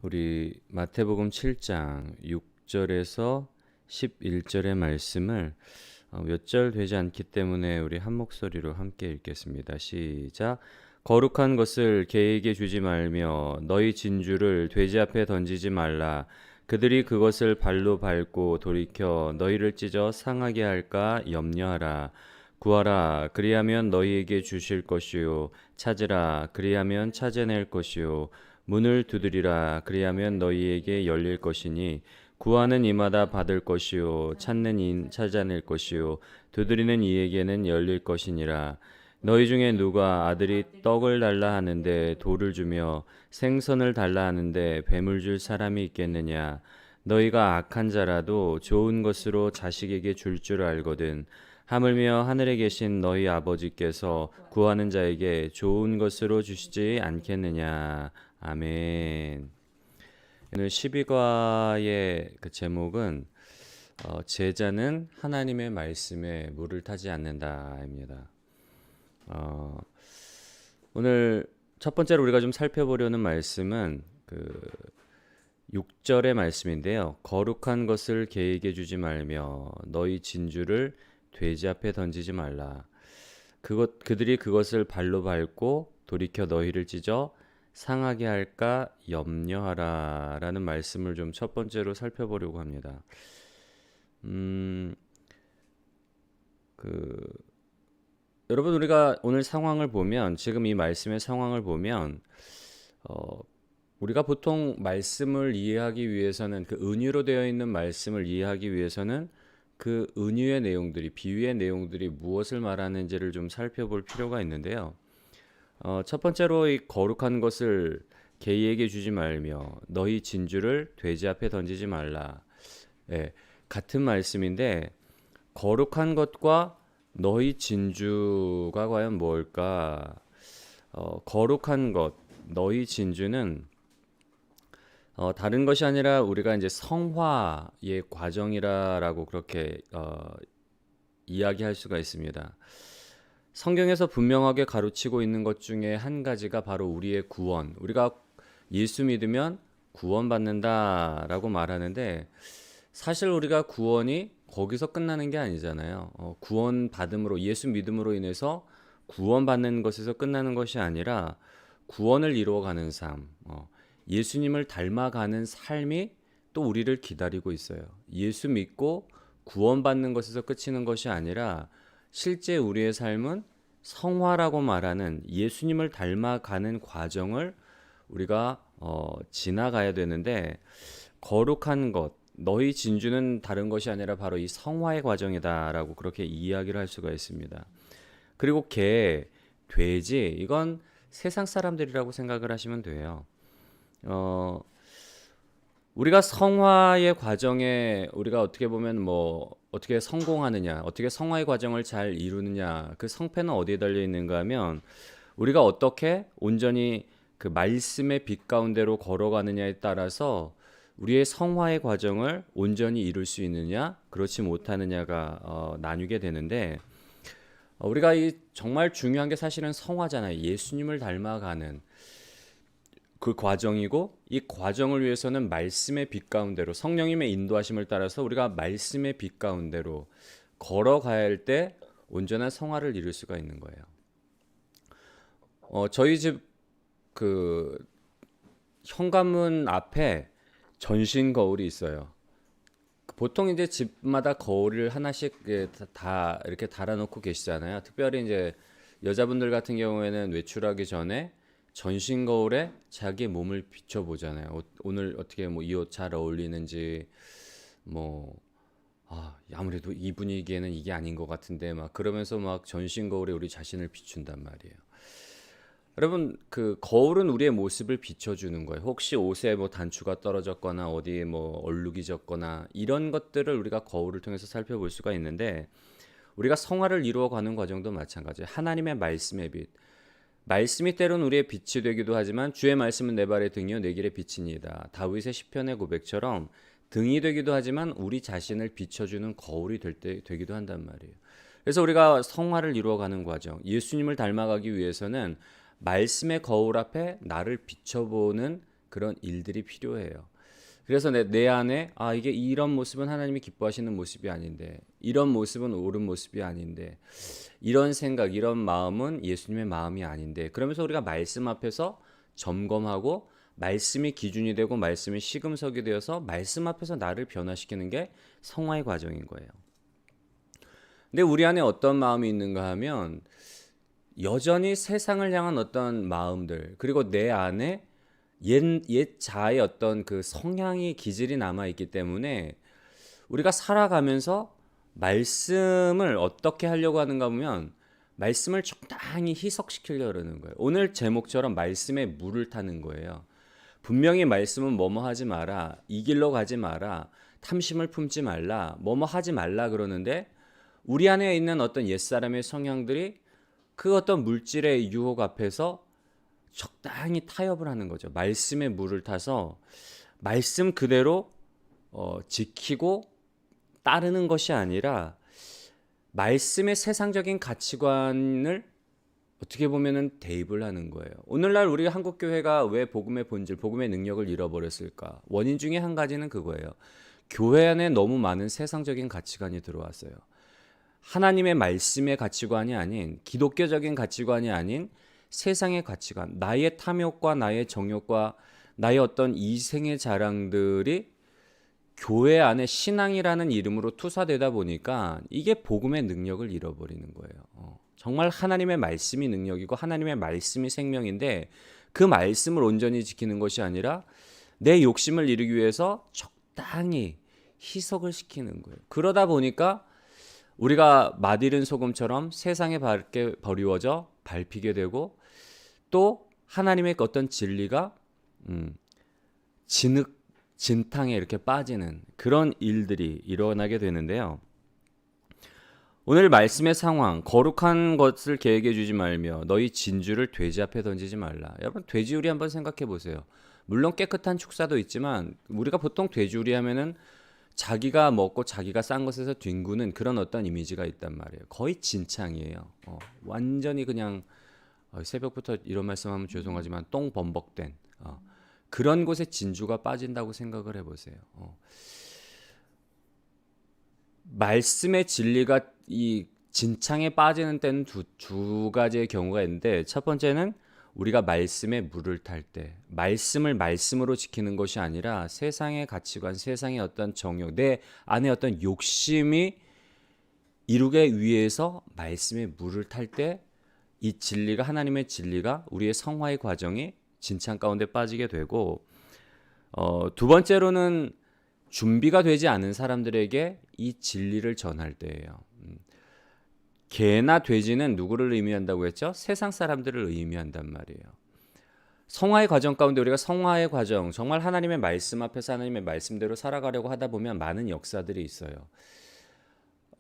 우리 마태복음 7장 6절에서 11절의 말씀을 몇 절 되지 않기 때문에 우리 한 목소리로 함께 읽겠습니다. 시작. 거룩한 것을 개에게 주지 말며 너희 진주를 돼지 앞에 던지지 말라. 그들이 그것을 발로 밟고 돌이켜 너희를 찢어 상하게 할까 염려하라. 구하라, 그리하면 너희에게 주실 것이요. 찾으라, 그리하면 찾아낼 것이요. 문을 두드리라, 그리하면 너희에게 열릴 것이니 구하는 이마다 받을 것이요 찾는 이 찾아낼 것이요 두드리는 이에게는 열릴 것이니라. 너희 중에 누가 아들이 떡을 달라 하는데 돌을 주며 생선을 달라 하는데 뱀을 줄 사람이 있겠느냐. 너희가 악한 자라도 좋은 것으로 자식에게 줄 줄 알거든. 하물며 하늘에 계신 너희 아버지께서 구하는 자에게 좋은 것으로 주시지 않겠느냐. 아멘. 오늘 12과의 그 제목은 제자는 하나님의 말씀에 물을 타지 않는다입니다. 오늘 첫 번째로 우리가 좀 살펴보려는 말씀은 그 6절의 말씀인데요. 거룩한 것을 개에게 주지 말며 너희 진주를 돼지 앞에 던지지 말라. 그들이 그것을 발로 밟고 돌이켜 너희를 찢어 상하게 할까 염려하라라는 말씀을 좀 첫 번째로 살펴보려고 합니다. 그 여러분, 우리가 오늘 상황을 보면, 지금 이 말씀의 상황을 보면 우리가 보통 말씀을 이해하기 위해서는, 그 은유로 되어 있는 말씀을 이해하기 위해서는 그 은유의 내용들이, 비유의 내용들이 무엇을 말하는지를 좀 살펴볼 필요가 있는데요. 첫 번째로 이 거룩한 것을 개에게 주지 말며 너희 진주를 돼지 앞에 던지지 말라. 예, 같은 말씀인데 거룩한 것과 너희 진주가 과연 뭘까? 거룩한 것, 너희 진주는 다른 것이 아니라 우리가 이제 성화의 과정이라고 그렇게 이야기할 수가 있습니다. 성경에서 분명하게 가르치고 있는 것 중에 한 가지가 바로 우리의 구원. 우리가 예수 믿으면 구원받는다라고 말하는데, 사실 우리가 구원이 거기서 끝나는 게 아니잖아요. 구원받음으로, 예수 믿음으로 인해서 구원받는 것에서 끝나는 것이 아니라 구원을 이루어가는 삶, 예수님을 닮아가는 삶이 또 우리를 기다리고 있어요. 예수 믿고 구원받는 것에서 그치는 것이 아니라 실제 우리의 삶은 성화라고 말하는 예수님을 닮아가는 과정을 우리가 지나가야 되는데, 거룩한 것, 너희 진주는 다른 것이 아니라 바로 이 성화의 과정이다라고 그렇게 이야기를 할 수가 있습니다. 그리고 개, 돼지, 이건 세상 사람들이라고 생각을 하시면 돼요. 우리가 성화의 과정에 우리가 어떻게 보면 어떻게 성공하느냐, 어떻게 성화의 과정을 잘 이루느냐, 그 성패는 어디에 달려 있는가 하면 우리가 어떻게 온전히 그 말씀의 빛 가운데로 걸어가느냐에 따라서 우리의 성화의 과정을 온전히 이룰 수 있느냐, 그렇지 못하느냐가 나뉘게 되는데, 우리가 이 정말 중요한 게 사실은 성화잖아요. 예수님을 닮아가는 그 과정이고, 이 과정을 위해서는 말씀의 빛 가운데로, 성령님의 인도하심을 따라서 우리가 말씀의 빛 가운데로 걸어가야 할 때 온전한 성화를 이룰 수가 있는 거예요. 저희 집 그 현관문 앞에 전신 거울이 있어요. 보통 이제 집마다 거울을 하나씩 다 이렇게 달아놓고 계시잖아요. 특별히 이제 여자분들 같은 경우에는 외출하기 전에 전신 거울에 자기 몸을 비춰보잖아요. 오늘 어떻게 이 옷 잘 어울리는지, 뭐 아무래도 이 분위기에는 이게 아닌 것 같은데, 막 그러면서 막 전신 거울에 우리 자신을 비춘단 말이에요. 여러분, 그 거울은 우리의 모습을 비춰주는 거예요. 혹시 옷에 단추가 떨어졌거나 어디에 얼룩이 졌거나 이런 것들을 우리가 거울을 통해서 살펴볼 수가 있는데, 우리가 성화를 이루어가는 과정도 마찬가지예요. 하나님의 말씀의 빛, 말씀이 때론 우리의 빛이 되기도 하지만 주의 말씀은 내 발의 등이요 내 길의 빛이니이다. 다윗의 시편의 고백처럼 등이 되기도 하지만 우리 자신을 비춰주는 거울이 되기도 한단 말이에요. 그래서 우리가 성화를 이루어가는 과정, 예수님을 닮아가기 위해서는 말씀의 거울 앞에 나를 비춰보는 그런 일들이 필요해요. 그래서 내 안에 이게 이런 모습은 하나님이 기뻐하시는 모습이 아닌데, 이런 모습은 옳은 모습이 아닌데, 이런 생각, 이런 마음은 예수님의 마음이 아닌데, 그러면서 우리가 말씀 앞에서 점검하고 말씀이 기준이 되고 말씀이 시금석이 되어서 말씀 앞에서 나를 변화시키는 게 성화의 과정인 거예요. 근데 우리 안에 어떤 마음이 있는가 하면 여전히 세상을 향한 어떤 마음들, 그리고 내 안에 옛 자의 어떤 그 성향이 기질이 남아있기 때문에 우리가 살아가면서 말씀을 어떻게 하려고 하는가 보면 말씀을 적당히 희석시키려고 그러는 거예요. 오늘 제목처럼 말씀에 물을 타는 거예요. 분명히 말씀은 뭐뭐 하지 마라, 이 길로 가지 마라, 탐심을 품지 말라, 뭐뭐 하지 말라 그러는데 우리 안에 있는 어떤 옛사람의 성향들이 그 어떤 물질의 유혹 앞에서 적당히 타협을 하는 거죠. 말씀에 물을 타서 말씀 그대로 지키고 따르는 것이 아니라 말씀의 세상적인 가치관을 어떻게 보면은 대입을 하는 거예요. 오늘날 우리 한국 교회가 왜 복음의 본질, 복음의 능력을 잃어버렸을까? 원인 중에 한 가지는 그거예요. 교회 안에 너무 많은 세상적인 가치관이 들어왔어요. 하나님의 말씀의 가치관이 아닌, 기독교적인 가치관이 아닌 세상의 가치관, 나의 탐욕과 나의 정욕과 나의 어떤 이생의 자랑들이 교회 안에 신앙이라는 이름으로 투사되다 보니까 이게 복음의 능력을 잃어버리는 거예요. 정말 하나님의 말씀이 능력이고 하나님의 말씀이 생명인데 그 말씀을 온전히 지키는 것이 아니라 내 욕심을 이루기 위해서 적당히 희석을 시키는 거예요. 그러다 보니까 우리가 맛이른 소금처럼 세상에 밝게 버리워져 밟히게 되고 또 하나님의 어떤 진리가 진탕에 이렇게 빠지는 그런 일들이 일어나게 되는데요. 오늘 말씀의 상황, 거룩한 것을 계획해 주지 말며 너희 진주를 돼지 앞에 던지지 말라. 여러분 돼지우리 한번 생각해 보세요. 물론 깨끗한 축사도 있지만 우리가 보통 돼지우리 하면은 자기가 먹고 자기가 싼 것에서 뒹구는 그런 어떤 이미지가 있단 말이에요. 거의 진창이에요. 완전히 그냥 새벽부터 이런 말씀하면 죄송하지만 똥 범벅된 그런 곳에 진주가 빠진다고 생각을 해보세요. 말씀의 진리가 이 진창에 빠지는 때는 두 가지의 경우가 있는데 첫 번째는 우리가 말씀에 물을 탈 때 말씀을 말씀으로 지키는 것이 아니라 세상의 가치관, 세상의 어떤 정욕, 내 안에 어떤 욕심이 이루기 위해서 말씀에 물을 탈 때 이 진리가 하나님의 진리가 우리의 성화의 과정이 진창 가운데 빠지게 되고 두 번째로는 준비가 되지 않은 사람들에게 이 진리를 전할 때예요. 개나 돼지는 누구를 의미한다고 했죠? 세상 사람들을 의미한단 말이에요. 성화의 과정 가운데 우리가 성화의 과정, 정말 하나님의 말씀 앞에서 하나님의 말씀대로 살아가려고 하다 보면 많은 역사들이 있어요.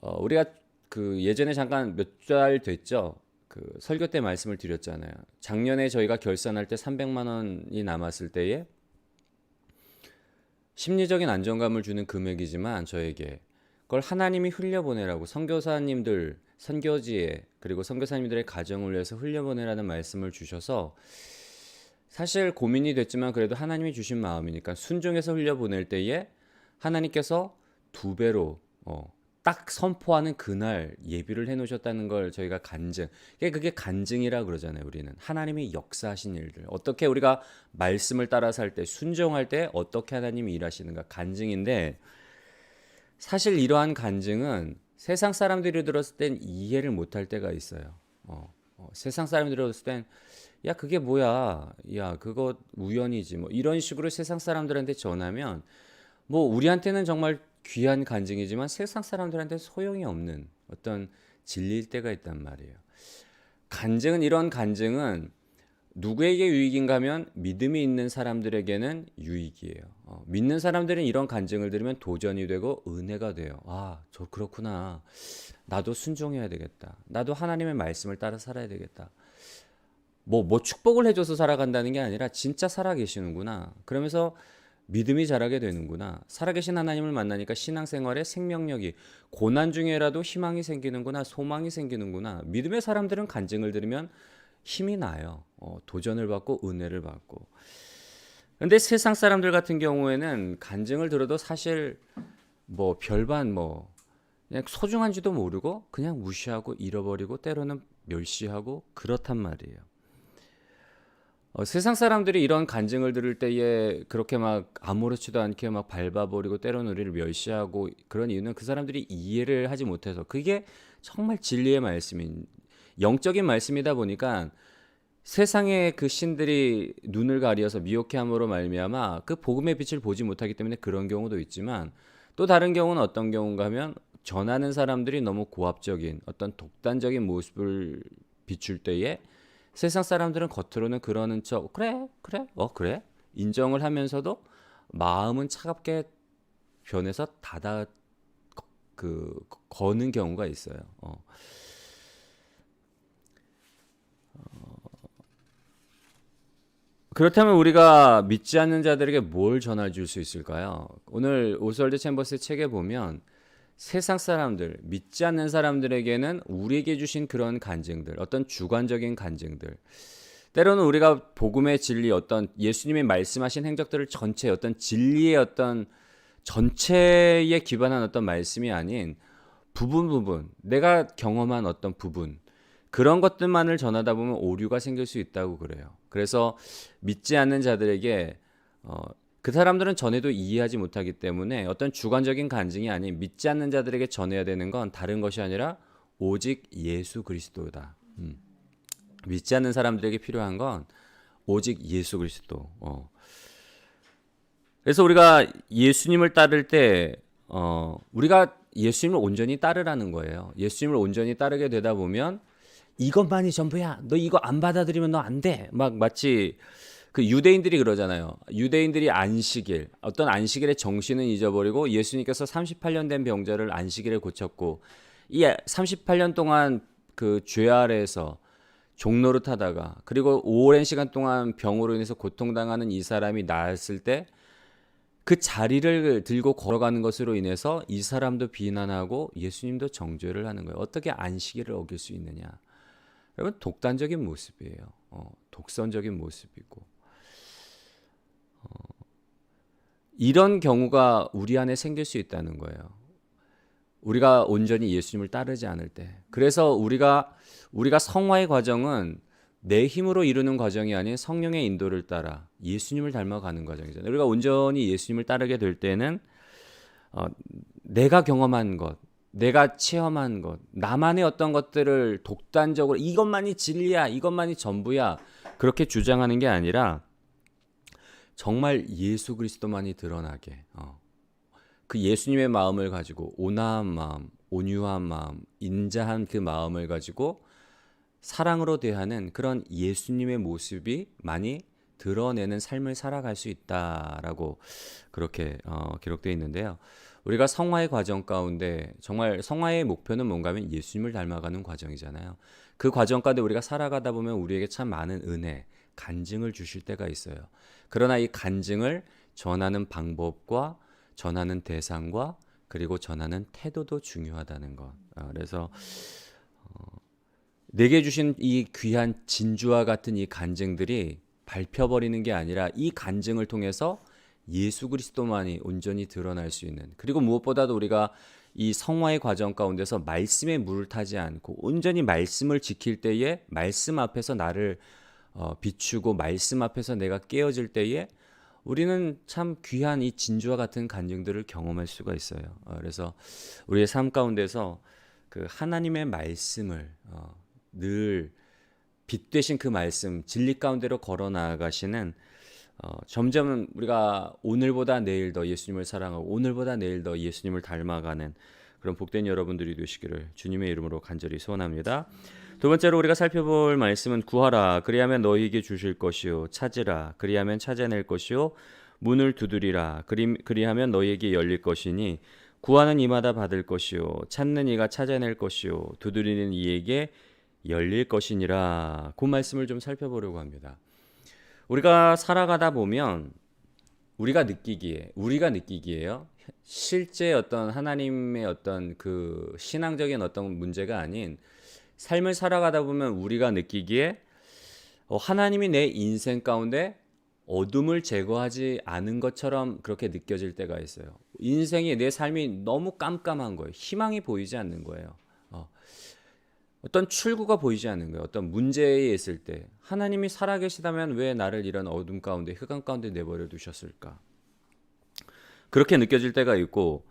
우리가 그 예전에 잠깐 몇 달 됐죠? 그 설교 때 말씀을 드렸잖아요. 작년에 저희가 결산할 때 300만 원이 남았을 때에 심리적인 안정감을 주는 금액이지만 저에게 그걸 하나님이 흘려보내라고 선교사님들 선교지에 그리고 선교사님들의 가정을 위해서 흘려보내라는 말씀을 주셔서 사실 고민이 됐지만 그래도 하나님이 주신 마음이니까 순종해서 흘려보낼 때에 하나님께서 2배로 딱 선포하는 그날 예비를 해놓으셨다는 걸 저희가 간증. 그게 간증이라 그러잖아요. 우리는 하나님이 역사하신 일들, 어떻게 우리가 말씀을 따라 살 때 순종할 때 어떻게 하나님이 일하시는가 간증인데 사실 이러한 간증은 세상 사람들이 들었을 땐 이해를 못할 때가 있어요. 세상 사람들이 들었을 땐 야 그게 뭐야, 야 그거 우연이지 뭐 이런 식으로 세상 사람들한테 전하면 뭐 우리한테는 정말 귀한 간증이지만 세상 사람들한테 소용이 없는 어떤 진리일 때가 있단 말이에요. 이런 간증은 누구에게 유익인가 하면 믿음이 있는 사람들에게는 유익이에요. 믿는 사람들은 이런 간증을 들으면 도전이 되고 은혜가 돼요. 저 그렇구나. 나도 순종해야 되겠다. 나도 하나님의 말씀을 따라 살아야 되겠다. 뭐 축복을 해줘서 살아간다는 게 아니라 진짜 살아계시는구나. 그러면서 믿음이 자라게 되는구나. 살아계신 하나님을 만나니까 신앙생활에 생명력이, 고난 중에라도 희망이 생기는구나, 소망이 생기는구나. 믿음의 사람들은 간증을 들으면 힘이 나요. 도전을 받고 은혜를 받고. 근데 세상 사람들 같은 경우에는 간증을 들어도 사실 뭐 별반 뭐 그냥 소중한지도 모르고 그냥 무시하고 잃어버리고 때로는 멸시하고 그렇단 말이에요. 세상 사람들이 이런 간증을 들을 때에 그렇게 막 아무렇지도 않게 막 밟아버리고 때로는 우리를 멸시하고 그런 이유는 그 사람들이 이해를 하지 못해서 그게 정말 진리의 말씀인 영적인 말씀이다 보니까 세상의 그 신들이 눈을 가리어서 미혹해함으로 말미암아 그 복음의 빛을 보지 못하기 때문에 그런 경우도 있지만 또 다른 경우는 어떤 경우인가 하면 전하는 사람들이 너무 고압적인 어떤 독단적인 모습을 비출 때에 세상 사람들은 겉으로는 그러는 척 그래 그래 그래 인정을 하면서도 마음은 차갑게 변해서 닫아 그 거는 경우가 있어요. 그렇다면 우리가 믿지 않는 자들에게 뭘 전해 줄 수 있을까요? 오늘 오스월드 챔버스의 책에 보면 세상 사람들, 믿지 않는 사람들에게는 우리에게 주신 그런 간증들, 어떤 주관적인 간증들, 때로는 우리가 복음의 진리, 어떤 예수님이 말씀하신 행적들을 전체 어떤 진리의 어떤 전체에 기반한 어떤 말씀이 아닌 부분, 내가 경험한 어떤 부분, 그런 것들만을 전하다 보면 오류가 생길 수 있다고 그래요. 그래서 믿지 않는 자들에게 그 사람들은 전해도 이해하지 못하기 때문에 어떤 주관적인 간증이 아닌 믿지 않는 자들에게 전해야 되는 건 다른 것이 아니라 오직 예수 그리스도다. 믿지 않는 사람들에게 필요한 건 오직 예수 그리스도. 그래서 우리가 예수님을 따를 때 우리가 예수님을 온전히 따르라는 거예요. 예수님을 온전히 따르게 되다 보면 이것만이 전부야. 너 이거 안 받아들이면 너 안 돼. 막 마치 그 유대인들이 그러잖아요. 유대인들이 안식일, 어떤 안식일의 정신은 잊어버리고 예수님께서 38년 된 병자를 안식일에 고쳤고 이 38년 동안 그 죄 아래에서 종노릇하다가 그리고 오랜 시간 동안 병으로 인해서 고통당하는 이 사람이 나았을 때 그 자리를 들고 걸어가는 것으로 인해서 이 사람도 비난하고 예수님도 정죄를 하는 거예요. 어떻게 안식일을 어길 수 있느냐. 여러분 독단적인 모습이에요. 독선적인 모습이고 이런 경우가 우리 안에 생길 수 있다는 거예요. 우리가 온전히 예수님을 따르지 않을 때. 그래서 우리가 성화의 과정은 내 힘으로 이루는 과정이 아닌 성령의 인도를 따라 예수님을 닮아가는 과정이잖아요. 우리가 온전히 예수님을 따르게 될 때는 내가 경험한 것, 내가 체험한 것, 나만의 어떤 것들을 독단적으로 이것만이 진리야, 이것만이 전부야 그렇게 주장하는 게 아니라 정말 예수 그리스도만이 드러나게 그 예수님의 마음을 가지고 온화한 마음, 온유한 마음, 인자한 그 마음을 가지고 사랑으로 대하는 그런 예수님의 모습이 많이 드러내는 삶을 살아갈 수 있다라고 그렇게 기록되어 있는데요. 우리가 성화의 과정 가운데 정말 성화의 목표는 뭔가 하면 예수님을 닮아가는 과정이잖아요. 그 과정 가운데 우리가 살아가다 보면 우리에게 참 많은 은혜, 간증을 주실 때가 있어요. 그러나 이 간증을 전하는 방법과 전하는 대상과 그리고 전하는 태도도 중요하다는 것. 그래서 내게 주신 이 귀한 진주와 같은 이 간증들이 밟혀버리는 게 아니라 이 간증을 통해서 예수 그리스도만이 온전히 드러날 수 있는 그리고 무엇보다도 우리가 이 성화의 과정 가운데서 말씀에 물을 타지 않고 온전히 말씀을 지킬 때에 말씀 앞에서 나를 비추고 말씀 앞에서 내가 깨어질 때에 우리는 참 귀한 이 진주와 같은 간증들을 경험할 수가 있어요. 그래서 우리의 삶 가운데서 그 하나님의 말씀을 늘 빛 되신 그 말씀 진리 가운데로 걸어 나아가시는 점점 우리가 오늘보다 내일 더 예수님을 사랑하고 오늘보다 내일 더 예수님을 닮아가는 그런 복된 여러분들이 되시기를 주님의 이름으로 간절히 소원합니다. 두 번째로 우리가 살펴볼 말씀은 구하라 그리하면 너희에게 주실 것이요 찾으라 그리하면 찾아낼 것이요 문을 두드리라 그리하면 너희에게 열릴 것이니 구하는 이마다 받을 것이요 찾는 이가 찾아낼 것이요 두드리는 이에게 열릴 것이니라. 그 말씀을 좀 살펴보려고 합니다. 우리가 살아가다 보면 우리가 느끼기에요. 실제 어떤 하나님의 어떤 그 신앙적인 어떤 문제가 아닌 삶을 살아가다 보면 우리가 느끼기에 하나님이 내 인생 가운데 어둠을 제거하지 않은 것처럼 그렇게 느껴질 때가 있어요. 인생이 내 삶이 너무 깜깜한 거예요. 희망이 보이지 않는 거예요. 어, 어떤 출구가 보이지 않는 거예요. 어떤 문제에 있을 때 하나님이 살아계시다면 왜 나를 이런 어둠 가운데 흑암 가운데 내버려 두셨을까? 그렇게 느껴질 때가 있고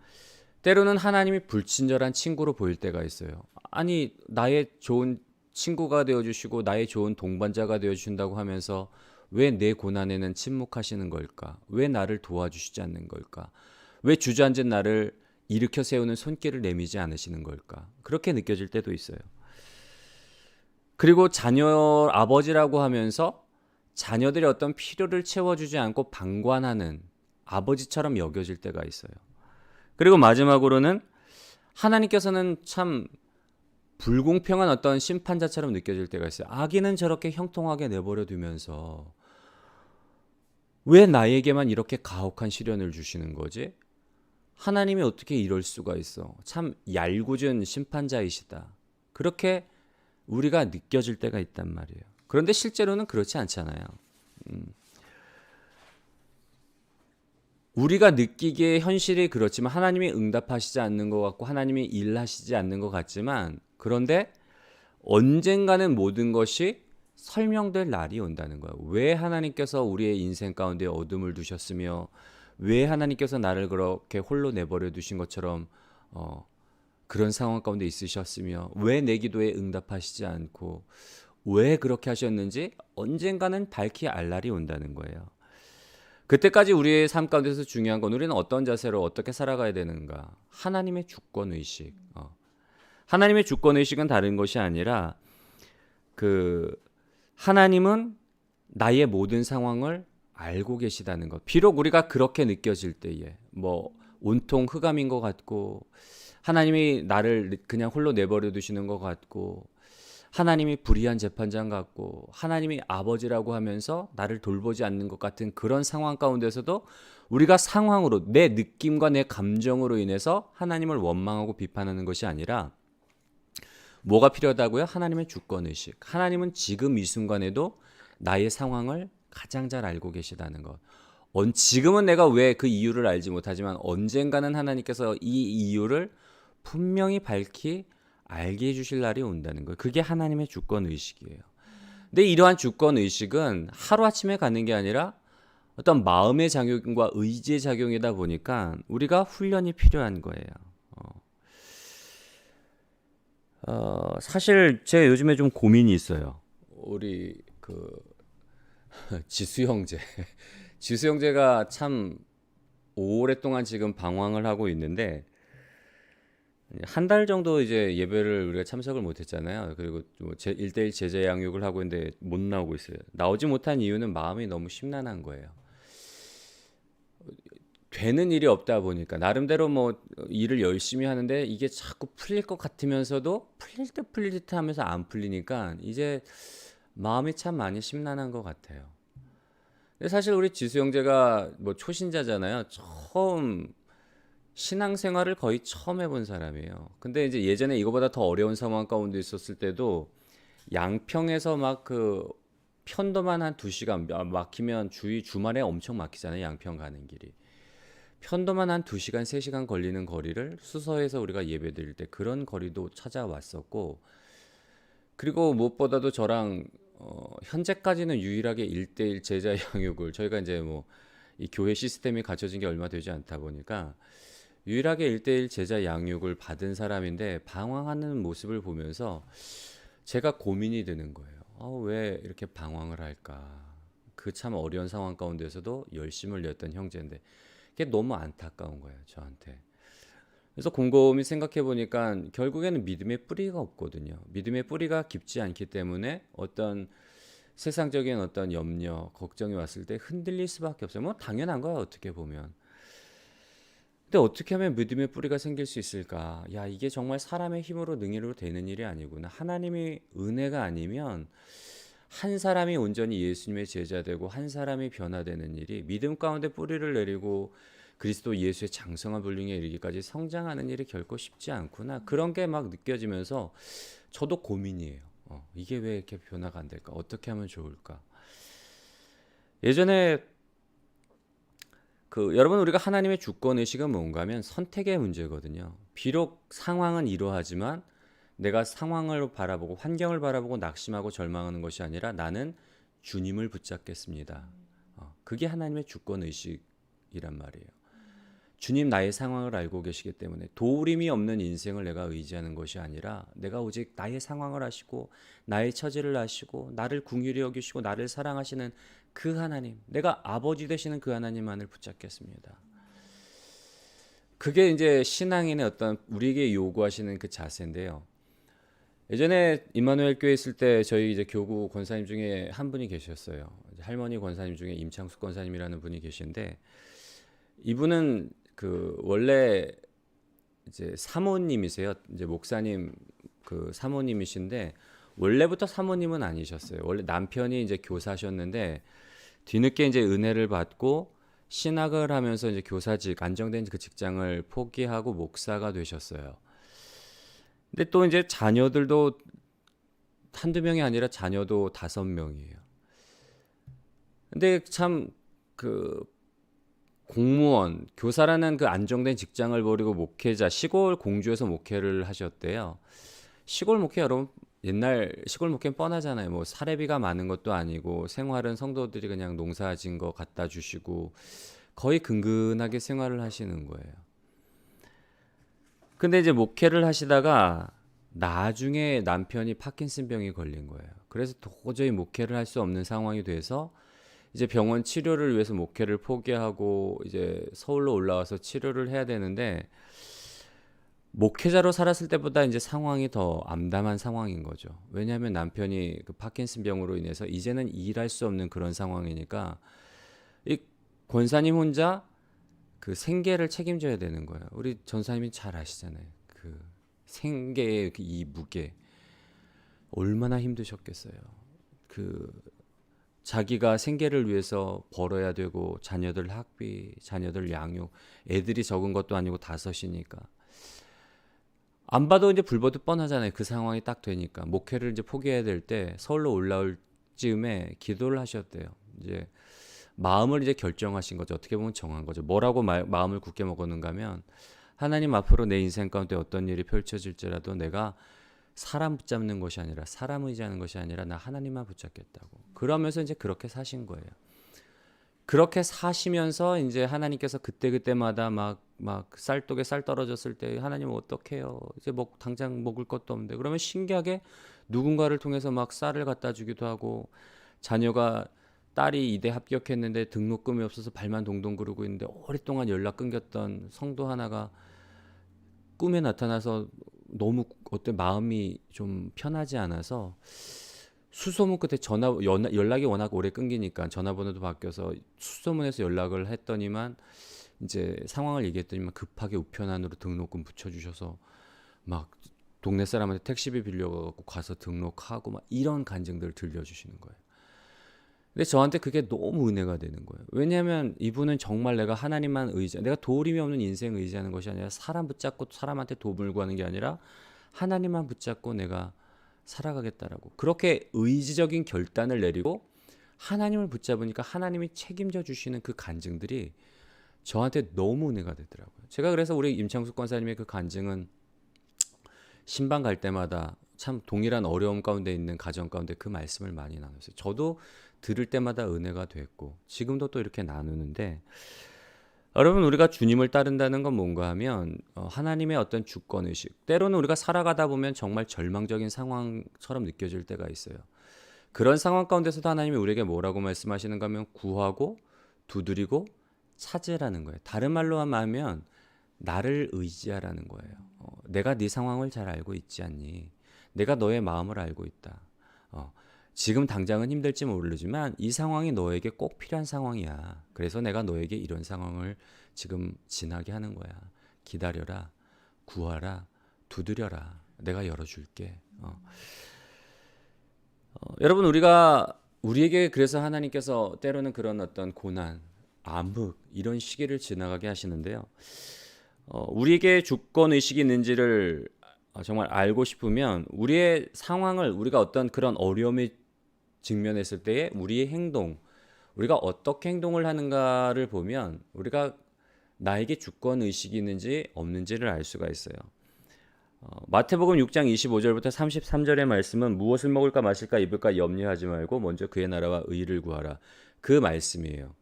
때로는 하나님이 불친절한 친구로 보일 때가 있어요. 아니 나의 좋은 친구가 되어주시고 나의 좋은 동반자가 되어주신다고 하면서 왜 내 고난에는 침묵하시는 걸까? 왜 나를 도와주시지 않는 걸까? 왜 주저앉은 나를 일으켜 세우는 손길을 내미지 않으시는 걸까? 그렇게 느껴질 때도 있어요. 그리고 자녀 아버지라고 하면서 자녀들의 어떤 필요를 채워주지 않고 방관하는 아버지처럼 여겨질 때가 있어요. 그리고 마지막으로는 하나님께서는 참 불공평한 어떤 심판자처럼 느껴질 때가 있어요. 아기는 저렇게 형통하게 내버려 두면서 왜 나에게만 이렇게 가혹한 시련을 주시는 거지? 하나님이 어떻게 이럴 수가 있어? 참 얄궂은 심판자이시다. 그렇게 우리가 느껴질 때가 있단 말이에요. 그런데 실제로는 그렇지 않잖아요. 우리가 느끼기에 현실이 그렇지만 하나님이 응답하시지 않는 것 같고 하나님이 일하시지 않는 것 같지만 그런데 언젠가는 모든 것이 설명될 날이 온다는 거예요. 왜 하나님께서 우리의 인생 가운데 어둠을 두셨으며 왜 하나님께서 나를 그렇게 홀로 내버려 두신 것처럼 그런 상황 가운데 있으셨으며 왜 내 기도에 응답하시지 않고 왜 그렇게 하셨는지 언젠가는 밝히 알 날이 온다는 거예요. 그때까지 우리의 삶 가운데서 중요한 건 우리는 어떤 자세로 어떻게 살아가야 되는가? 하나님의 주권의식. 하나님의 주권의식은 다른 것이 아니라 그 하나님은 나의 모든 상황을 알고 계시다는 것. 비록 우리가 그렇게 느껴질 때에 뭐 온통 흑암인 것 같고 하나님이 나를 그냥 홀로 내버려 두시는 것 같고 하나님이 불의한 재판장 같고 하나님이 아버지라고 하면서 나를 돌보지 않는 것 같은 그런 상황 가운데서도 우리가 상황으로 내 느낌과 내 감정으로 인해서 하나님을 원망하고 비판하는 것이 아니라 뭐가 필요하다고요? 하나님의 주권의식. 하나님은 지금 이 순간에도 나의 상황을 가장 잘 알고 계시다는 것. 지금은 내가 왜 그 이유를 알지 못하지만 언젠가는 하나님께서 이 이유를 분명히 밝히 알게 해주실 날이 온다는 거예요. 그게 하나님의 주권의식이에요. 근데 이러한 주권의식은 하루아침에 가는 게 아니라 어떤 마음의 작용과 의지의 작용이다 보니까 우리가 훈련이 필요한 거예요. 사실 제가 요즘에 좀 고민이 있어요. 우리 지수 형제. 지수 형제가 참 오랫동안 지금 방황을 하고 있는데 한 달 정도 이제 예배를 우리가 참석을 못했잖아요. 그리고 뭐 1대1 제자 양육을 하고 있는데 못 나오고 있어요. 나오지 못한 이유는 마음이 너무 심란한 거예요. 되는 일이 없다 보니까 나름대로 뭐 일을 열심히 하는데 이게 자꾸 풀릴 것 같으면서도 풀릴 듯 하면서 안 풀리니까 이제 마음이 참 많이 심란한 것 같아요. 근데 사실 우리 지수 형제가 뭐 초신자잖아요. 신앙생활을 거의 처음 해본 사람이에요. 근데 이제 예전에 이거보다 더 어려운 상황 가운데 있었을 때도 양평에서 막 편도만 한 2시간 막히면 주말에 엄청 막히잖아요. 양평 가는 길이. 편도만 한 2시간, 3시간 걸리는 거리를 수서에서 우리가 예배드릴 때 그런 거리도 찾아왔었고 그리고 무엇보다도 저랑 현재까지는 유일하게 1대1 제자 양육을 저희가 이제 뭐 이 교회 시스템이 갖춰진 게 얼마 되지 않다 보니까 유일하게 1대1 제자 양육을 받은 사람인데 방황하는 모습을 보면서 제가 고민이 되는 거예요. 왜 이렇게 방황을 할까? 그 참 어려운 상황 가운데서도 열심을 냈던 형제인데 그게 너무 안타까운 거예요, 저한테. 그래서 곰곰이 생각해 보니까 결국에는 믿음의 뿌리가 없거든요. 믿음의 뿌리가 깊지 않기 때문에 어떤 세상적인 어떤 염려, 걱정이 왔을 때 흔들릴 수밖에 없어요. 뭐 당연한 거야, 어떻게 보면. 근데 어떻게 하면 믿음의 뿌리가 생길 수 있을까? 야, 이게 정말 사람의 힘으로 능히로 되는 일이 아니구나. 하나님의 은혜가 아니면 한 사람이 온전히 예수님의 제자 되고 한 사람이 변화되는 일이 믿음 가운데 뿌리를 내리고 그리스도 예수의 장성한 분량에 이르기까지 성장하는 일이 결코 쉽지 않구나. 그런 게 막 느껴지면서 저도 고민이에요. 이게 왜 이렇게 변화가 안 될까? 어떻게 하면 좋을까? 예전에 여러분 우리가 하나님의 주권 의식은 뭔가 하면 선택의 문제거든요. 비록 상황은 이러하지만 내가 상황을 바라보고 환경을 바라보고 낙심하고 절망하는 것이 아니라 나는 주님을 붙잡겠습니다. 그게 하나님의 주권 의식이란 말이에요. 주님 나의 상황을 알고 계시기 때문에 도우림이 없는 인생을 내가 의지하는 것이 아니라 내가 오직 나의 상황을 아시고 나의 처지를 아시고 나를 긍휼히 여기시고 나를 사랑하시는 그 하나님, 내가 아버지 되시는 그 하나님만을 붙잡겠습니다. 그게 이제 신앙인의 어떤 우리에게 요구하시는 그 자세인데요. 예전에 임마누엘 교회 있을 때 저희 이제 교구 권사님 중에 한 분이 계셨어요. 할머니 권사님 중에 임창숙 권사님이라는 분이 계신데 이분은 원래 이제 사모님이세요. 이제 목사님 사모님이신데 원래부터 사모님은 아니셨어요. 원래 남편이 이제 교사셨는데 뒤늦게 이제 은혜를 받고 신학을 하면서 이제 교사직 안정된 그 직장을 포기하고 목사가 되셨어요. 근데 또 이제 자녀들도 한두 명이 아니라 자녀도 5명이에요. 근데 참 공무원, 교사라는 그 안정된 직장을 버리고 목회자, 시골 공주에서 목회를 하셨대요. 시골 목회 여러분 옛날 시골 목회는 뻔하잖아요. 뭐 사례비가 많은 것도 아니고 생활은 성도들이 그냥 농사진 거 갖다 주시고 거의 근근하게 생활을 하시는 거예요. 근데 이제 목회를 하시다가 나중에 남편이 파킨슨병이 걸린 거예요. 그래서 도저히 목회를 할 수 없는 상황이 돼서 이제 병원 치료를 위해서 목회를 포기하고 이제 서울로 올라와서 치료를 해야 되는데 목회자로 살았을 때보다 이제 상황이 더 암담한 상황인 거죠. 왜냐하면 남편이 그 파킨슨병으로 인해서 이제는 일할 수 없는 그런 상황이니까 이 권사님 혼자 그 생계를 책임져야 되는 거예요. 우리 전사님이 잘 아시잖아요. 그 생계의 이 무게 얼마나 힘드셨겠어요. 자기가 생계를 위해서 벌어야 되고 자녀들 학비, 자녀들 양육, 애들이 적은 것도 아니고 5이니까 안 봐도 이제 불보듯 뻔하잖아요. 그 상황이 딱 되니까 목회를 이제 포기해야 될 때 서울로 올라올 즈음에 기도를 하셨대요. 이제 마음을 이제 결정하신 거죠. 어떻게 보면 정한 거죠. 뭐라고 마음을 굳게 먹었는가면 하나님 앞으로 내 인생 가운데 어떤 일이 펼쳐질지라도 내가 사람 붙잡는 것이 아니라 사람 의지하는 것이 아니라 나 하나님만 붙잡겠다고. 그러면서 이제 그렇게 사신 거예요. 그렇게 사시면서 이제 하나님께서 그때그때마다 막 쌀독에 쌀 떨어졌을 때 하나님 어떡해요? 이제 당장 먹을 것도 없는데 그러면 신기하게 누군가를 통해서 막 쌀을 갖다 주기도 하고 자녀가 딸이 이대 합격했는데 등록금이 없어서 발만 동동 구르고 있는데 오랫동안 연락 끊겼던 성도 하나가 꿈에 나타나서 너무 어때 마음이 좀 편하지 않아서 수소문 끝에 연락이 워낙 오래 끊기니까 전화번호도 바뀌어서 수소문에서 연락을 했더니만 이제 상황을 얘기했더니만 급하게 우편안으로 등록금 붙여주셔서 막 동네 사람한테 택시비 빌려가고 가서 등록하고 막 이런 간증들을 들려주시는 거예요. 근데 저한테 그게 너무 은혜가 되는 거예요. 왜냐하면 이분은 정말 내가 하나님만 내가 도우림이 없는 인생 의지하는 것이 아니라 사람 붙잡고 사람한테 도움을 구하는 게 아니라 하나님만 붙잡고 내가 살아가겠다라고 그렇게 의지적인 결단을 내리고 하나님을 붙잡으니까 하나님이 책임져 주시는 그 간증들이 저한테 너무 은혜가 되더라고요. 제가 그래서 우리 임창숙 권사님의 그 간증은 신방 갈 때마다 참 동일한 어려움 가운데 있는 가정 가운데 그 말씀을 많이 나눴어요. 저도 들을 때마다 은혜가 됐고 지금도 또 이렇게 나누는데 여러분 우리가 주님을 따른다는 건 뭔가 하면 하나님의 어떤 주권의식 때로는 우리가 살아가다 보면 정말 절망적인 상황처럼 느껴질 때가 있어요. 그런 상황 가운데서도 하나님이 우리에게 뭐라고 말씀하시는가 하면 구하고 두드리고 찾으라는 거예요. 다른 말로 하면 나를 의지하라는 거예요. 내가 네 상황을 잘 알고 있지 않니? 내가 너의 마음을 알고 있다. 지금 당장은 힘들지 모르지만 이 상황이 너에게 꼭 필요한 상황이야. 그래서 내가 너에게 이런 상황을 지금 지나게 하는 거야. 기다려라, 구하라, 두드려라. 내가 열어줄게. 여러분 우리에게 그래서 하나님께서 때로는 그런 어떤 고난, 암흑 이런 시기를 지나가게 하시는데요. 우리에게 주권 의식이 있는지를 정말 알고 싶으면 우리의 상황을 우리가 어떤 그런 어려움에 직면했을 때에 우리의 행동, 우리가 어떻게 행동을 하는가를 보면 우리가 나에게 주권 의식이 있는지 없는지를 알 수가 있어요. 마태복음 6장 25절부터 33절의 말씀은 무엇을 먹을까 마실까 입을까 염려하지 말고 먼저 그의 나라와 의를 구하라. 그 말씀이에요.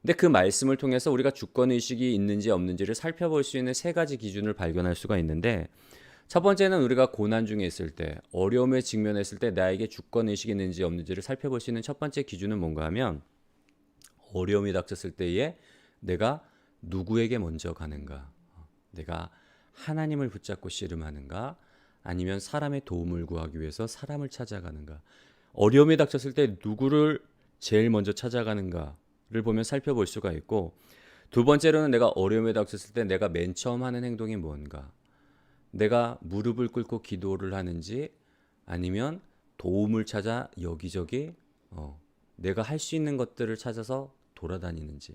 근데 그 말씀을 통해서 우리가 주권 의식이 있는지 없는지를 살펴볼 수 있는 세 가지 기준을 발견할 수가 있는데, 첫 번째는 우리가 고난 중에 있을 때, 어려움에 직면했을 때 나에게 주권 의식이 있는지 없는지를 살펴볼 수 있는 첫 번째 기준은 뭔가 하면, 어려움이 닥쳤을 때에 내가 누구에게 먼저 가는가, 내가 하나님을 붙잡고 씨름하는가, 아니면 사람의 도움을 구하기 위해서 사람을 찾아가는가, 어려움이 닥쳤을 때 누구를 제일 먼저 찾아가는가를 보면 살펴볼 수가 있고, 두 번째로는 내가 어려움에 닥쳤을 때 내가 맨 처음 하는 행동이 뭔가, 내가 무릎을 꿇고 기도를 하는지 아니면 도움을 찾아 여기저기 내가 할 수 있는 것들을 찾아서 돌아다니는지,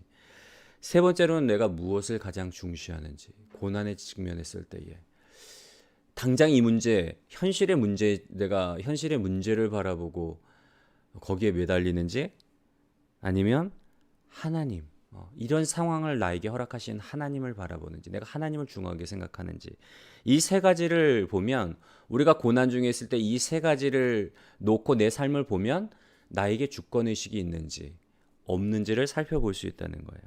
세 번째로는 내가 무엇을 가장 중시하는지, 고난에 직면했을 때에 당장 이 문제, 현실의 문제, 내가 현실의 문제를 바라보고 거기에 매달리는지, 아니면 하나님, 이런 상황을 나에게 허락하신 하나님을 바라보는지, 내가 하나님을 중요하게 생각하는지, 이 세 가지를 보면, 우리가 고난 중에 있을 때 이 세 가지를 놓고 내 삶을 보면 나에게 주권의식이 있는지 없는지를 살펴볼 수 있다는 거예요.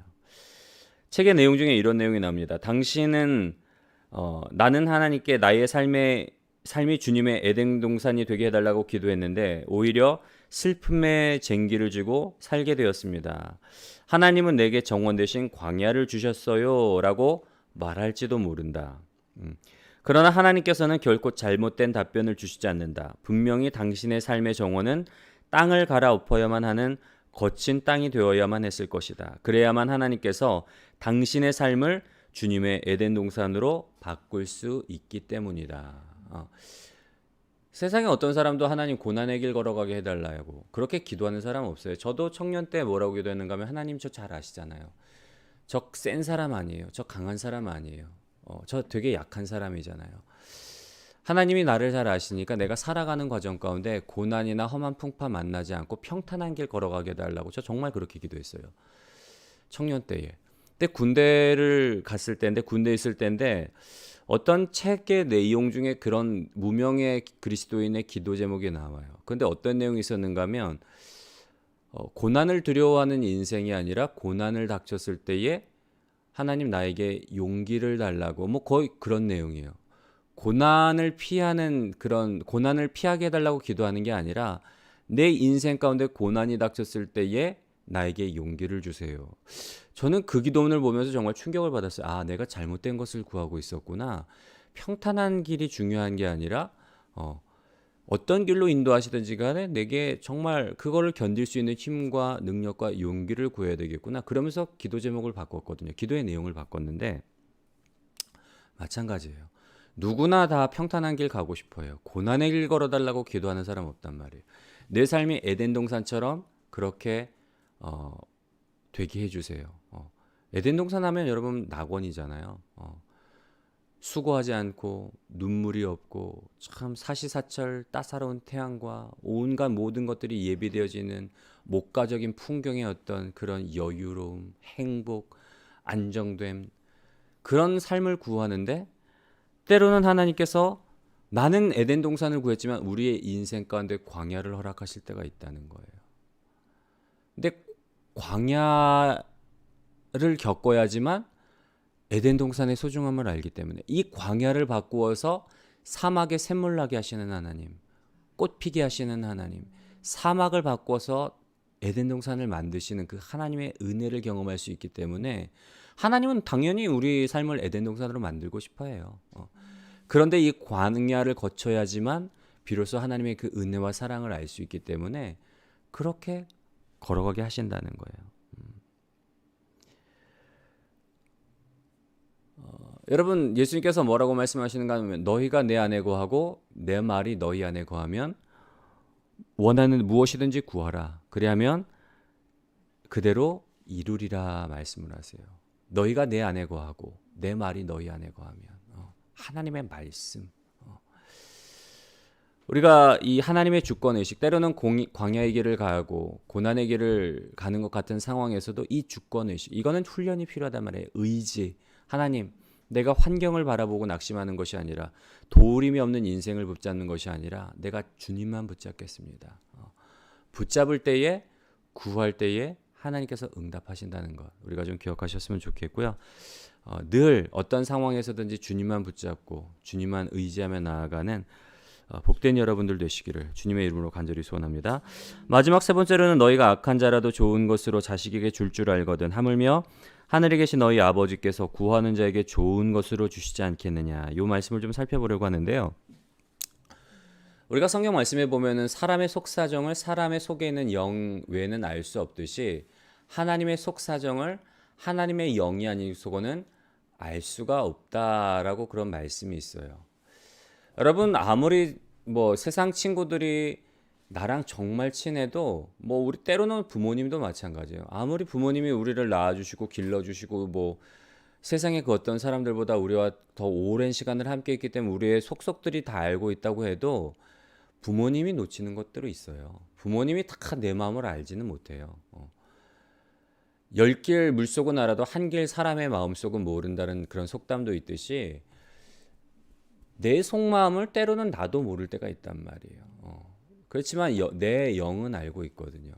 책의 내용 중에 이런 내용이 나옵니다. 당신은 나는 하나님께 나의 삶이 주님의 에덴 동산이 되게 해달라고 기도했는데 오히려 슬픔의 쟁기를 지고 살게 되었습니다. 하나님은 내게 정원 대신 광야를 주셨어요 라고 말할지도 모른다. 그러나 하나님께서는 결코 잘못된 답변을 주시지 않는다. 분명히 당신의 삶의 정원은 땅을 갈아엎어야만 하는 거친 땅이 되어야만 했을 것이다. 그래야만 하나님께서 당신의 삶을 주님의 에덴 동산으로 바꿀 수 있기 때문이다. 세상에 어떤 사람도 하나님 고난의 길 걸어가게 해달라고 그렇게 기도하는 사람 없어요. 저도 청년 때 뭐라고 기도했는가 하면, 하나님 저 잘 아시잖아요. 저 센 사람 아니에요. 저 강한 사람 아니에요. 저 되게 약한 사람이잖아요. 하나님이 나를 잘 아시니까 내가 살아가는 과정 가운데 고난이나 험한 풍파 만나지 않고 평탄한 길 걸어가게 해달라고 저 정말 그렇게 기도했어요. 청년 때에. 근데 군대를 갔을 때인데, 군대에 있을 때인데 어떤 책의 내용 중에 그런 무명의 그리스도인의 기도 제목이 나와요. 근데 어떤 내용이 있었는가 하면, 고난을 두려워하는 인생이 아니라 고난을 닥쳤을 때에 하나님 나에게 용기를 달라고, 뭐 거의 그런 내용이에요. 고난을 피하게 해달라고 기도하는 게 아니라 내 인생 가운데 고난이 닥쳤을 때에 나에게 용기를 주세요. 저는 그 기도문을 보면서 정말 충격을 받았어요. 아, 내가 잘못된 것을 구하고 있었구나. 평탄한 길이 중요한 게 아니라 어떤 길로 인도하시든지 간에 내게 정말 그거를 견딜 수 있는 힘과 능력과 용기를 구해야 되겠구나. 그러면서 기도 제목을 바꿨거든요. 기도의 내용을 바꿨는데 마찬가지예요. 누구나 다 평탄한 길 가고 싶어요. 고난의 길 걸어달라고 기도하는 사람 없단 말이에요. 내 삶이 에덴 동산처럼 그렇게 되게 해주세요. 에덴 동산 하면 여러분 낙원이잖아요. 수고하지 않고 눈물이 없고 참 사시사철 따사로운 태양과 온갖 모든 것들이 예비되어지는 목가적인 풍경의 어떤 그런 여유로움, 행복, 안정됨, 그런 삶을 구하는데, 때로는 하나님께서 나는 에덴 동산을 구했지만 우리의 인생 가운데 광야를 허락하실 때가 있다는 거예요. 근데 광야를 겪어야지만 에덴 동산의 소중함을 알기 때문에, 이 광야를 바꾸어서 사막에 샘물 나게 하시는 하나님, 꽃 피게 하시는 하나님, 사막을 바꿔서 에덴 동산을 만드시는 그 하나님의 은혜를 경험할 수 있기 때문에 하나님은 당연히 우리 삶을 에덴 동산으로 만들고 싶어 해요. 그런데 이 광야를 거쳐야지만 비로소 하나님의 그 은혜와 사랑을 알 수 있기 때문에 그렇게 걸어가게 하신다는 거예요. 여러분, 예수님께서 뭐라고 말씀하시는가 하면, 너희가 내 안에 거하고 내 말이 너희 안에 거하면 원하는 무엇이든지 구하라. 그리하면 그대로 이루리라 말씀을 하세요. 너희가 내 안에 거하고 내 말이 너희 안에 거하면, 하나님의 말씀. 우리가 이 하나님의 주권의식, 때로는 광야의 길을 가고 고난의 길을 가는 것 같은 상황에서도 이 주권의식, 이거는 훈련이 필요하단 말이에요. 의지. 하나님, 내가 환경을 바라보고 낙심하는 것이 아니라, 도우림이 없는 인생을 붙잡는 것이 아니라 내가 주님만 붙잡겠습니다. 붙잡을 때에, 구할 때에 하나님께서 응답하신다는 것, 우리가 좀 기억하셨으면 좋겠고요. 늘 어떤 상황에서든지 주님만 붙잡고 주님만 의지하며 나아가는 복된 여러분들 되시기를 주님의 이름으로 간절히 소원합니다. 마지막 세 번째로는 너희가 악한 자라도 좋은 것으로 자식에게 줄 줄 알거든 하물며 하늘에 계신 너희 아버지께서 구하는 자에게 좋은 것으로 주시지 않겠느냐. 이 말씀을 좀 살펴보려고 하는데요. 우리가 성경 말씀에 보면은 사람의 속사정을 사람의 속에 있는 영 외에는 알 수 없듯이 하나님의 속사정을 하나님의 영이 아니고서는 알 수가 없다라고 그런 말씀이 있어요. 여러분, 아무리 뭐 세상 친구들이 나랑 정말 친해도 뭐 우리 때로는 부모님도 마찬가지예요. 아무리 부모님이 우리를 낳아주시고 길러주시고 뭐 세상의 그 어떤 사람들보다 우리와 더 오랜 시간을 함께 있기 때문에 우리의 속속들이 다 알고 있다고 해도 부모님이 놓치는 것들이 있어요. 부모님이 다 내 마음을 알지는 못해요. 10길 물속은 알아도 한 길 사람의 마음속은 모른다는 그런 속담도 있듯이 내 속마음을 때로는 나도 모를 때가 있단 말이에요. 그렇지만 내 영은 알고 있거든요.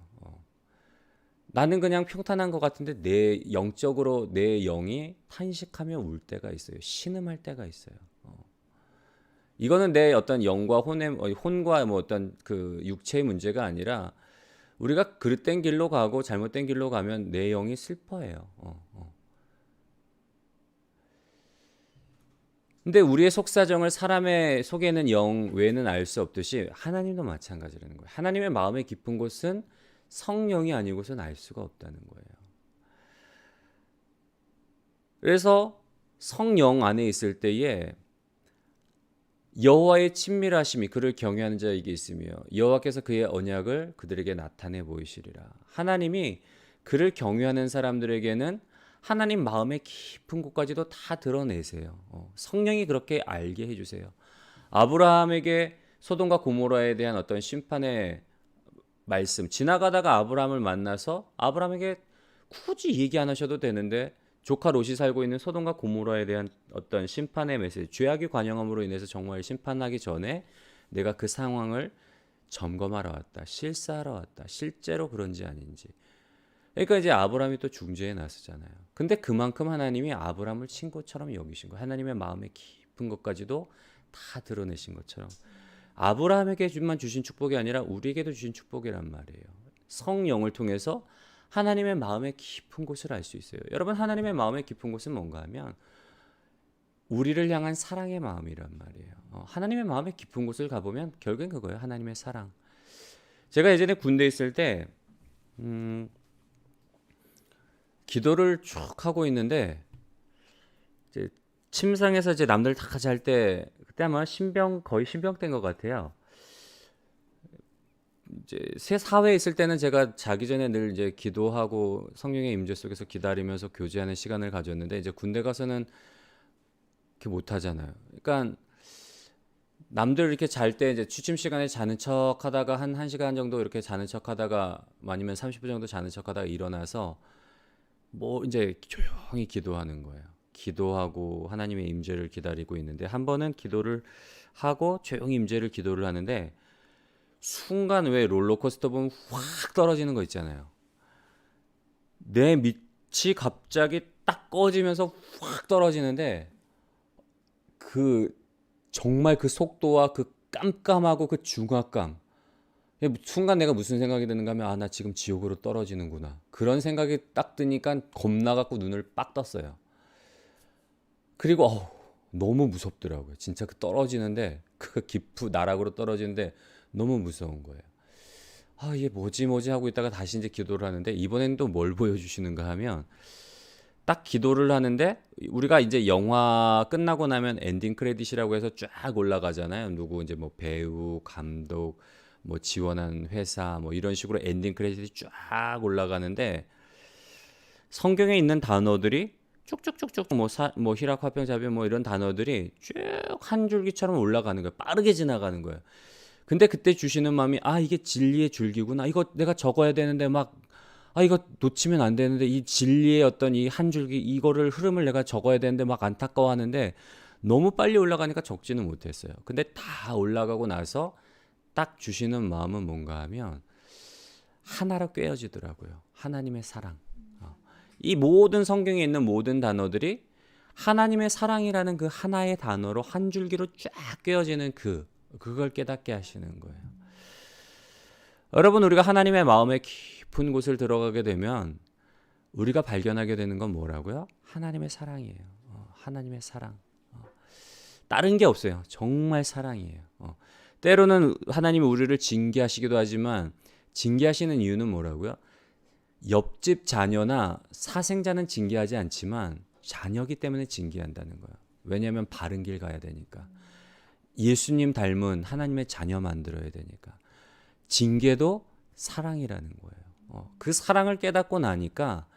나는 그냥 평탄한 것 같은데 내 영적으로 내 영이 탄식하며 울 때가 있어요. 신음할 때가 있어요. 이거는 내 어떤 영과 혼과 뭐 어떤 그 육체의 문제가 아니라 우리가 그릇된 길로 가고 잘못된 길로 가면 내 영이 슬퍼해요. 근데 우리의 속사정을 사람의 속에 있는 영 외에는 알 수 없듯이 하나님도 마찬가지라는 거예요. 하나님의 마음의 깊은 곳은 성령이 아니고선 알 수가 없다는 거예요. 그래서 성령 안에 있을 때에 여호와의 친밀하심이 그를 경외하는 자에게 있으며 여호와께서 그의 언약을 그들에게 나타내 보이시리라. 하나님이 그를 경외하는 사람들에게는 하나님 마음의 깊은 곳까지도 다 드러내세요. 성령이 그렇게 알게 해주세요. 아브라함에게 소돔과 고모라에 대한 어떤 심판의 말씀, 지나가다가 아브라함을 만나서 아브라함에게 굳이 얘기 안 하셔도 되는데 조카 롯이 살고 있는 소돔과 고모라에 대한 어떤 심판의 메시지, 죄악의 관영함으로 인해서 정말 심판하기 전에 내가 그 상황을 점검하러 왔다, 실사하러 왔다, 실제로 그런지 아닌지. 그러니까 이제 아브라함이 또 중재에 나서잖아요. 근데 그만큼 하나님이 아브라함을 친구처럼 여기신 거예요. 하나님의 마음의 깊은 것까지도 다 드러내신 것처럼 아브라함에게만 주신 축복이 아니라 우리에게도 주신 축복이란 말이에요. 성령을 통해서 하나님의 마음의 깊은 곳을 알 수 있어요. 여러분, 하나님의 마음의 깊은 곳은 뭔가 하면 우리를 향한 사랑의 마음이란 말이에요. 하나님의 마음의 깊은 곳을 가보면 결국엔 그거예요. 하나님의 사랑. 제가 예전에 군대에 있을 때 기도를 쭉 하고 있는데 이제 침상에서 이제 남들 다 잘 때 그때 아마 거의 신병 때인 것 같아요. 이제 새 사회에 있을 때는 제가 자기 전에 늘 이제 기도하고 성령의 임재 속에서 기다리면서 교제하는 시간을 가졌는데 이제 군대 가서는 그렇게 못 하잖아요. 그러니까 남들 이렇게 잘 때 이제 취침 시간에 자는 척 하다가 한 1시간 정도 이렇게 자는 척 하다가 아니면 30분 정도 자는 척 하다가 일어나서 뭐 이제 조용히 기도하는 거예요. 기도하고 하나님의 임재를 기다리고 있는데 한 번은 기도를 하고 조용히 임재를 기도를 하는데 순간 왜 롤러코스터 보면 확 떨어지는 거 있잖아요. 내 밑이 갑자기 딱 꺼지면서 확 떨어지는데 그 정말 그 속도와 그 깜깜하고 그 중압감, 순간 내가 무슨 생각이 드는가 하면 나 지금 지옥으로 떨어지는구나, 그런 생각이 딱 드니까 겁나갖고 눈을 빡 떴어요. 그리고 너무 무섭더라고요. 진짜 그 떨어지는데 그 깊은 나락으로 떨어지는데 너무 무서운 거예요. 얘 뭐지 하고 있다가 다시 이제 기도를 하는데 이번엔 또 뭘 보여주시는가 하면 딱 기도를 하는데 우리가 이제 영화 끝나고 나면 엔딩 크레딧이라고 해서 쫙 올라가잖아요. 누구 이제 뭐 배우, 감독, 뭐 지원한 회사 뭐 이런 식으로 엔딩 크레딧이 쫙 올라가는데 성경에 있는 단어들이 쭉쭉쭉쭉 뭐 희락, 화평, 자비 뭐 이런 단어들이 쭉 한 줄기처럼 올라가는 거예요. 빠르게 지나가는 거예요. 근데 그때 주시는 마음이 이게 진리의 줄기구나. 이거 내가 적어야 되는데 이거 놓치면 안 되는데 이 진리의 어떤 이 한 줄기 이거를 흐름을 내가 적어야 되는데 막 안타까워하는데 너무 빨리 올라가니까 적지는 못했어요. 근데 다 올라가고 나서 딱 주시는 마음은 뭔가 하면 하나로 꿰어지더라고요. 하나님의 사랑. 이 모든 성경에 있는 모든 단어들이 하나님의 사랑이라는 그 하나의 단어로 한 줄기로 쫙 꿰어지는 그걸 깨닫게 하시는 거예요. 여러분, 우리가 하나님의 마음의 깊은 곳을 들어가게 되면 우리가 발견하게 되는 건 뭐라고요? 하나님의 사랑이에요. 하나님의 사랑. 다른 게 없어요. 정말 사랑이에요. 때로는 하나님이 우리를 징계하시기도 하지만 징계하시는 이유는 뭐라고요? 옆집 자녀나 사생자는 징계하지 않지만 자녀기 때문에 징계한다는 거예요. 왜냐하면 바른 길 가야 되니까. 예수님 닮은 하나님의 자녀 만들어야 되니까. 징계도 사랑이라는 거예요. 그 사랑을 깨닫고 나니까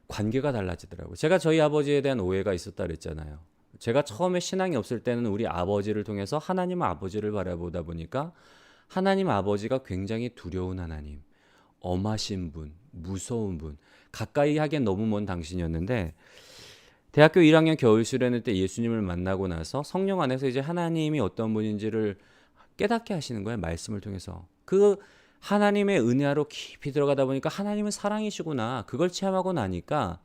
관계가 달라지더라고요. 제가 저희 아버지에 대한 오해가 있었다 그랬잖아요. 제가 처음에 신앙이 없을 때는 우리 아버지를 통해서 하나님 아버지를 바라보다 보니까 하나님 아버지가 굉장히 두려운 하나님, 엄하신 분, 무서운 분, 가까이 하기엔 너무 먼 당신이었는데 대학교 1학년 겨울 수련회 때 예수님을 만나고 나서 성령 안에서 이제 하나님이 어떤 분인지를 깨닫게 하시는 거예요. 말씀을 통해서. 그 하나님의 은혜로 깊이 들어가다 보니까 하나님은 사랑이시구나. 그걸 체험하고 나니까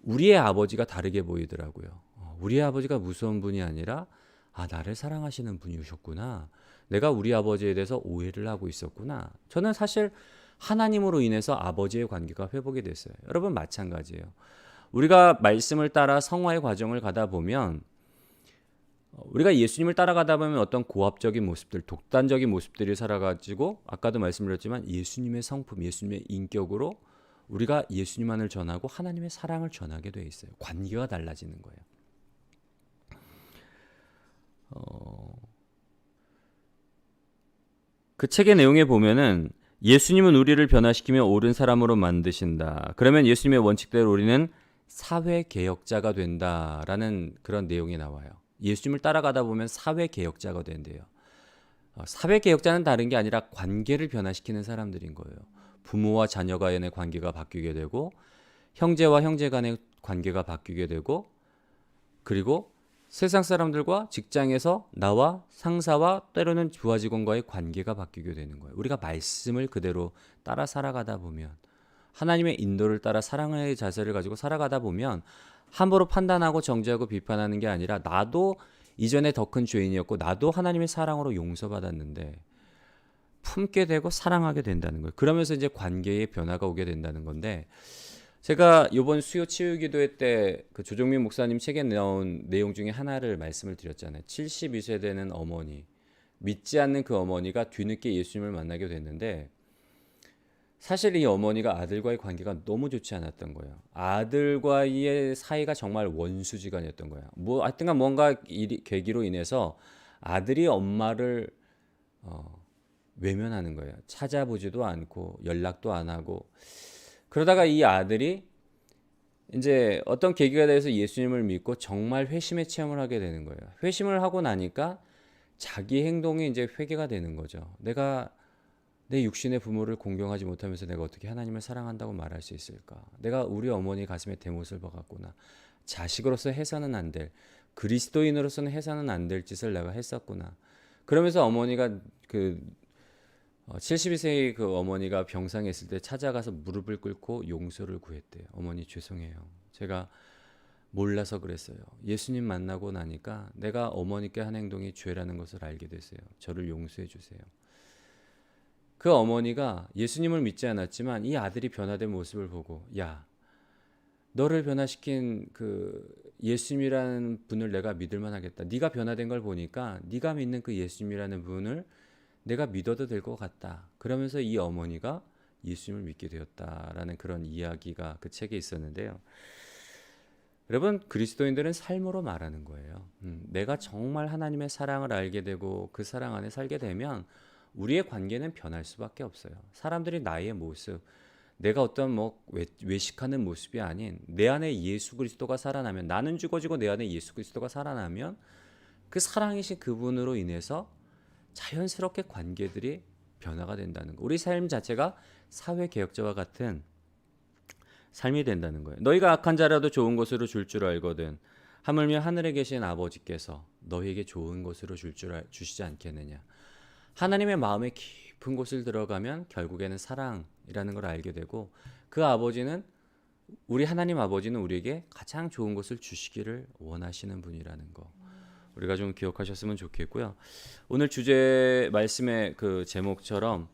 우리의 아버지가 다르게 보이더라고요. 우리의 아버지가 무서운 분이 아니라 나를 사랑하시는 분이셨구나. 내가 우리 아버지에 대해서 오해를 하고 있었구나. 저는 사실 하나님으로 인해서 아버지의 관계가 회복이 됐어요. 여러분 마찬가지예요. 우리가 말씀을 따라 성화의 과정을 가다 보면 우리가 예수님을 따라가다 보면 어떤 고압적인 모습들, 독단적인 모습들이 살아가지고 아까도 말씀드렸지만 예수님의 성품, 예수님의 인격으로 우리가 예수님만을 전하고 하나님의 사랑을 전하게 돼 있어요. 관계가 달라지는 거예요. 그 책의 내용에 보면은 예수님은 우리를 변화시키며 옳은 사람으로 만드신다. 그러면 예수님의 원칙대로 우리는 사회개혁자가 된다라는 그런 내용이 나와요. 예수님을 따라가다 보면 사회개혁자가 된대요. 사회개혁자는 다른 게 아니라 관계를 변화시키는 사람들인 거예요. 부모와 자녀 간의 관계가 바뀌게 되고 형제와 형제 간의 관계가 바뀌게 되고 그리고 세상 사람들과 직장에서 나와 상사와 때로는 부하 직원과의 관계가 바뀌게 되는 거예요. 우리가 말씀을 그대로 따라 살아가다 보면 하나님의 인도를 따라 사랑의 자세를 가지고 살아가다 보면 함부로 판단하고 정죄하고 비판하는 게 아니라 나도 이전에 더 큰 죄인이었고 나도 하나님의 사랑으로 용서받았는데 품게 되고 사랑하게 된다는 거예요. 그러면서 이제 관계의 변화가 오게 된다는 건데 제가 이번 수요 치유 기도회 때 그 조정민 목사님 책에 나온 내용 중에 하나를 말씀을 드렸잖아요. 72세 되는 어머니, 믿지 않는 그 어머니가 뒤늦게 예수님을 만나게 됐는데 사실 이 어머니가 아들과의 관계가 너무 좋지 않았던 거예요. 아들과의 사이가 정말 원수지간이었던 거예요. 하여튼간 뭔가 계기로 인해서 아들이 엄마를 외면하는 거예요. 찾아보지도 않고 연락도 안 하고 그러다가 이 아들이 이제 어떤 계기가 돼서 예수님을 믿고 정말 회심의 체험을 하게 되는 거예요. 회심을 하고 나니까 자기 행동이 이제 회개가 되는 거죠. 내가 내 육신의 부모를 공경하지 못하면서 내가 어떻게 하나님을 사랑한다고 말할 수 있을까? 내가 우리 어머니 가슴에 대못을 박았구나. 자식으로서 해서는 안 될, 그리스도인으로서는 해서는 안 될 짓을 내가 했었구나. 그러면서 어머니가 72세의 그 어머니가 병상에 있을 때 찾아가서 무릎을 꿇고 용서를 구했대요. 어머니 죄송해요. 제가 몰라서 그랬어요. 예수님 만나고 나니까 내가 어머니께 한 행동이 죄라는 것을 알게 됐어요. 저를 용서해 주세요. 그 어머니가 예수님을 믿지 않았지만 이 아들이 변화된 모습을 보고 야, 너를 변화시킨 그 예수님이라는 분을 내가 믿을 만하겠다. 네가 변화된 걸 보니까 네가 믿는 그 예수님이라는 분을 내가 믿어도 될 것 같다. 그러면서 이 어머니가 예수님을 믿게 되었다라는 그런 이야기가 그 책에 있었는데요. 여러분, 그리스도인들은 삶으로 말하는 거예요. 내가 정말 하나님의 사랑을 알게 되고 그 사랑 안에 살게 되면 우리의 관계는 변할 수밖에 없어요. 사람들이 나의 모습, 내가 어떤 외식하는 모습이 아닌 내 안에 예수 그리스도가 살아나면 나는 죽어지고 내 안에 예수 그리스도가 살아나면 그 사랑이신 그분으로 인해서 자연스럽게 관계들이 변화가 된다는 거. 우리 삶 자체가 사회 개혁자와 같은 삶이 된다는 거예요. 너희가 악한 자라도 좋은 것으로 줄 줄 알거든. 하물며 하늘에 계신 아버지께서 너희에게 좋은 것으로 주시지 않겠느냐. 하나님의 마음의 깊은 곳을 들어가면 결국에는 사랑이라는 걸 알게 되고, 그 아버지는, 우리 하나님 아버지는 우리에게 가장 좋은 것을 주시기를 원하시는 분이라는 거, 우리가 좀 기억하셨으면 좋겠고요. 오늘 주제 말씀의 그 제목처럼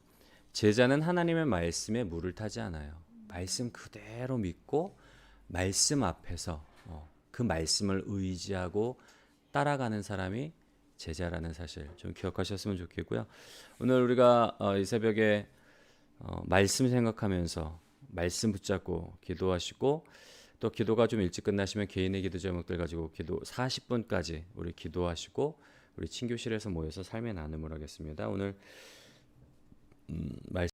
제자는 하나님의 말씀에 물을 타지 않아요. 말씀 그대로 믿고 말씀 앞에서 그 말씀을 의지하고 따라가는 사람이 제자라는 사실 좀 기억하셨으면 좋겠고요. 오늘 우리가 이 새벽에 말씀 생각하면서 말씀 붙잡고 기도하시고, 또 기도가 좀 일찍 끝나시면 개인의 기도 제목들 가지고 기도 40분까지 우리 기도하시고, 우리 친교실에서 모여서 삶의 나눔을 하겠습니다. 오늘 말씀